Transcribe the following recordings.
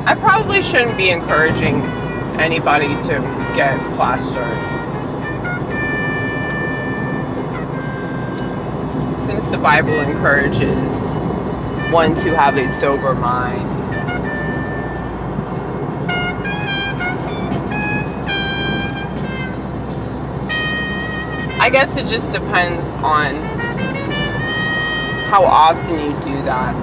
I probably shouldn't be encouraging anybody to get plastered, since the Bible encourages one to have a sober mind. I guess it just depends on how often you do that.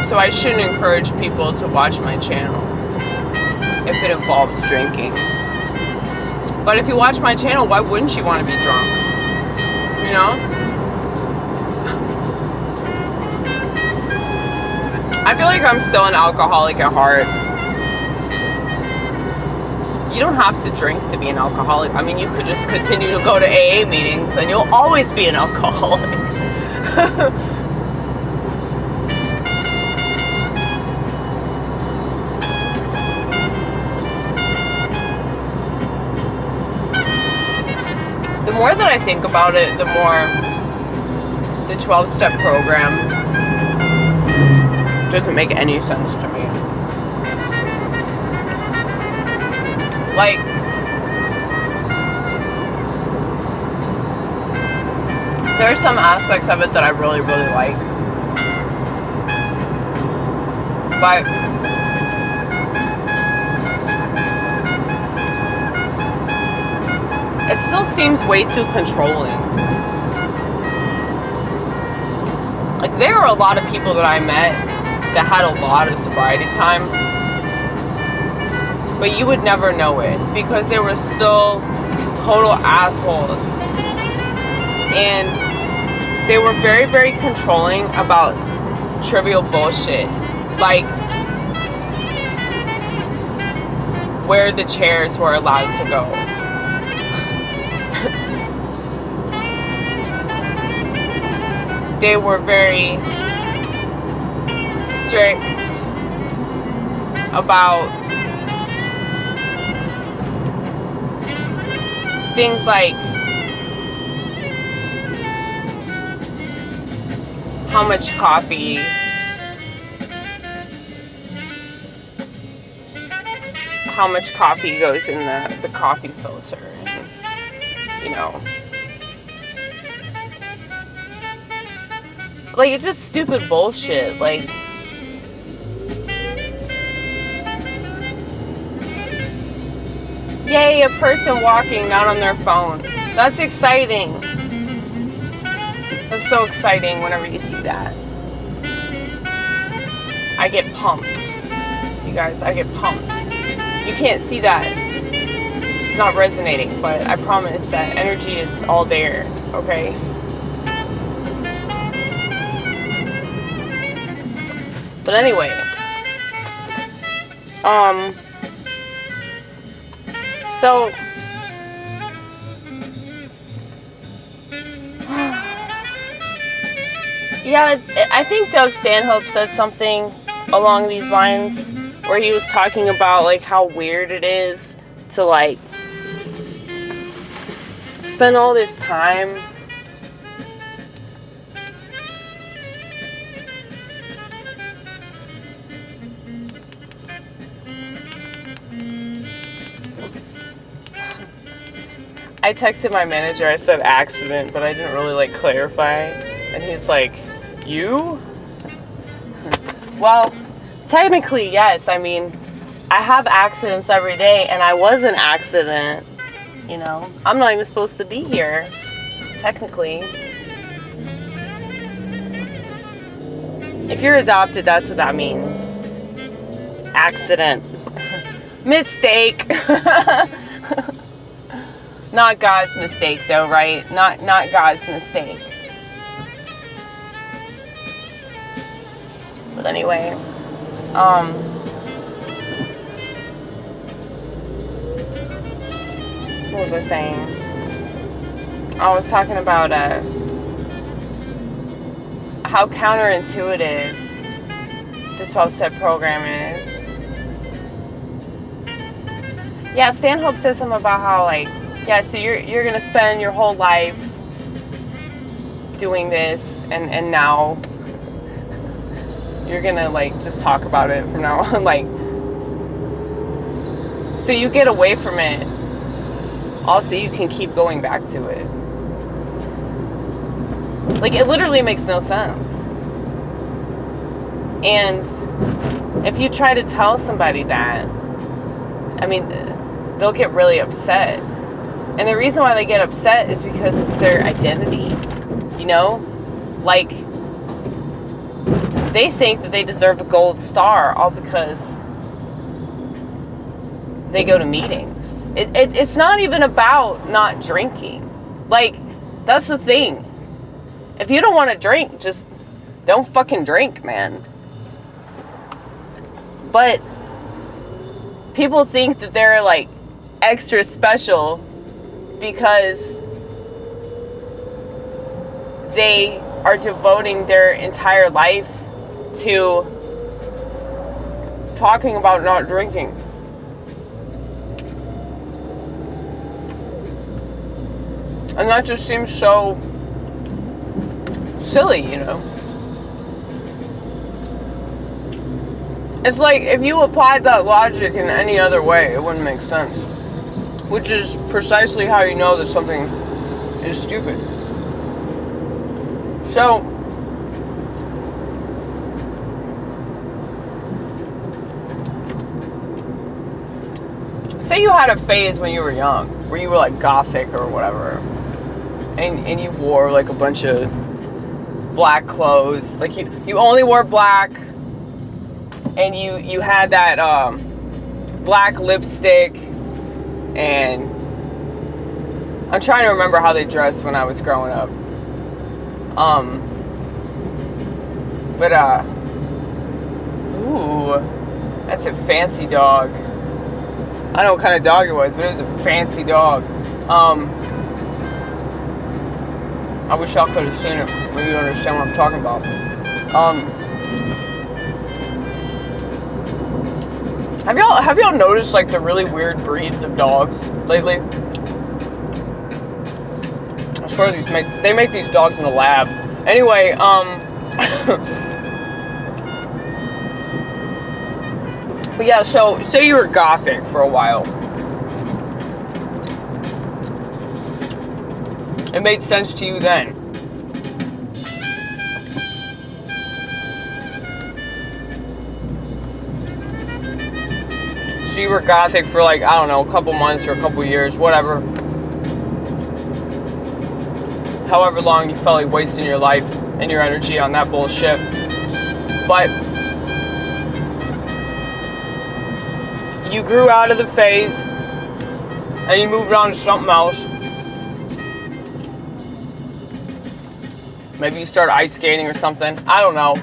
So I shouldn't encourage people to watch my channel if it involves drinking. But if you watch my channel, why wouldn't you want to be drunk? You know? I feel like I'm still an alcoholic at heart. You don't have to drink to be an alcoholic. I mean, you could just continue to go to AA meetings and you'll always be an alcoholic. The more that I think about it, the more the 12-step program doesn't make any sense to me. Like, there are some aspects of it that I really, really like. But it still seems way too controlling. Like, there are a lot of people that I met that had a lot of sobriety time, but you would never know it because they were still total assholes, and they were very, very controlling about trivial bullshit, like where the chairs were allowed to go. They were very strict about things like how much coffee, goes in the coffee filter, and, you know, like, it's just stupid bullshit. Like, yay, a person walking, not on their phone. That's exciting. That's so exciting whenever you see that. I get pumped. You guys, I get pumped. You can't see that. It's not resonating, but I promise that energy is all there, okay? But anyway, so yeah, I think Doug Stanhope said something along these lines where he was talking about, like, how weird it is to, like, spend all this time I texted my manager, I said accident, but I didn't really, like, clarify. And he's like, you? Well, technically, yes. I mean, I have accidents every day, and I was an accident, you know? I'm not even supposed to be here, technically. If you're adopted, that's what that means. Accident. Mistake. Not God's mistake, though, right? Not God's mistake. But anyway, what was I saying? I was talking about how counterintuitive the 12-step program is. Yeah, Stanhope says something about how, like, yeah, so you're gonna spend your whole life doing this, and now you're gonna, like, just talk about it from now on, like, so you get away from it. Also, you can keep going back to it. Like, it literally makes no sense. And if you try to tell somebody that, I mean, they'll get really upset. And the reason why they get upset is because it's their identity, you know? Like, they think that they deserve a gold star all because they go to meetings. It's not even about not drinking. Like, that's the thing. If you don't want to drink, just don't fucking drink, man. But people think that they're, like, extra special because they are devoting their entire life to talking about not drinking. And that just seems so silly, you know? It's like, if you applied that logic in any other way, it wouldn't make sense. Which is precisely how you know that something is stupid. So, say you had a phase when you were young, where you were, like, gothic or whatever, and you wore, like, a bunch of black clothes. Like, you only wore black, and you had that black lipstick, and I'm trying to remember how they dressed when I was growing up. Ooh, that's a fancy dog. I don't know what kind of dog it was, but it was a fancy dog. I wish y'all could have seen it. Maybe you understand what I'm talking about. Have y'all noticed, like, the really weird breeds of dogs lately? I swear they make these dogs in the lab. Anyway, but yeah, so say you were gothic for a while. It made sense to you then. So you were gothic for, like, I don't know, a couple months or a couple years, whatever. However long you felt like wasting your life and your energy on that bullshit. But you grew out of the phase and you moved on to something else. Maybe you start ice skating or something. I don't know.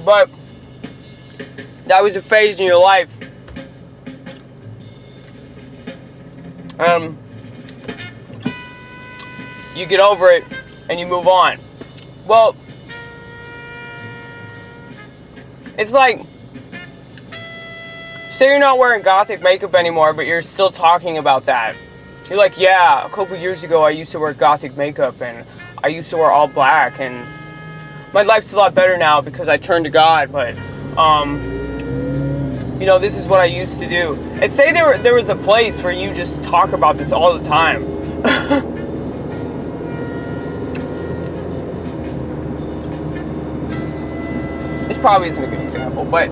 But that was a phase in your life. You get over it and you move on. Well, it's like, say you're not wearing gothic makeup anymore, but you're still talking about that. You're like, yeah, a couple years ago I used to wear gothic makeup and I used to wear all black, and my life's a lot better now because I turned to God, but you know, this is what I used to do. And say there was a place where you just talk about this all the time. This probably isn't a good example, but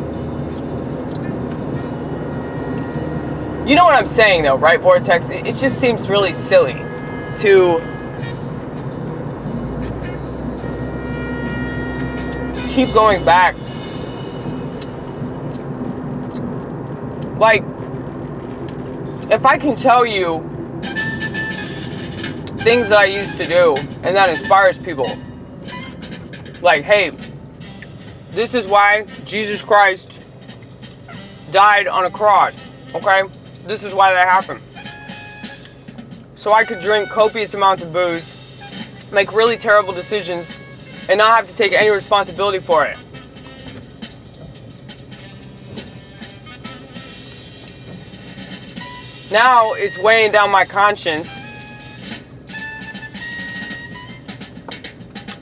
you know what I'm saying, though, right, Vortex? It just seems really silly to keep going back. Like, if I can tell you things that I used to do and that inspires people, like, hey, this is why Jesus Christ died on a cross, okay? This is why that happened. So I could drink copious amounts of booze, make really terrible decisions, and not have to take any responsibility for it. now it's weighing down my conscience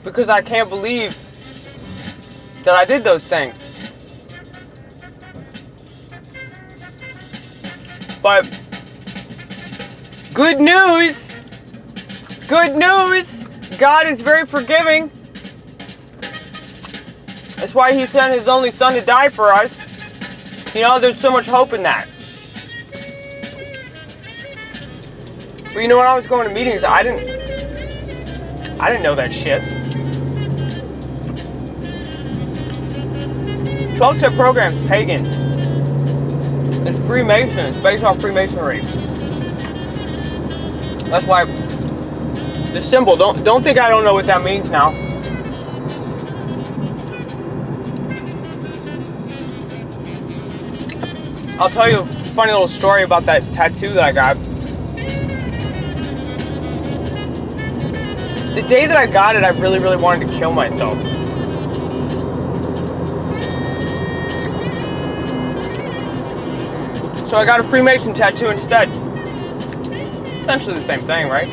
because I can't believe that I did those things. But good news, God is very forgiving. That's why he sent his only son to die for us. You know, there's so much hope in that. But you know, when I was going to meetings, I didn't know that shit. 12-step program's pagan. It's Freemason. It's based on Freemasonry. That's why the symbol. Don't think I don't know what that means now. I'll tell you a funny little story about that tattoo that I got. The day that I got it, I really, really wanted to kill myself. So I got a Freemason tattoo instead. Essentially the same thing, right?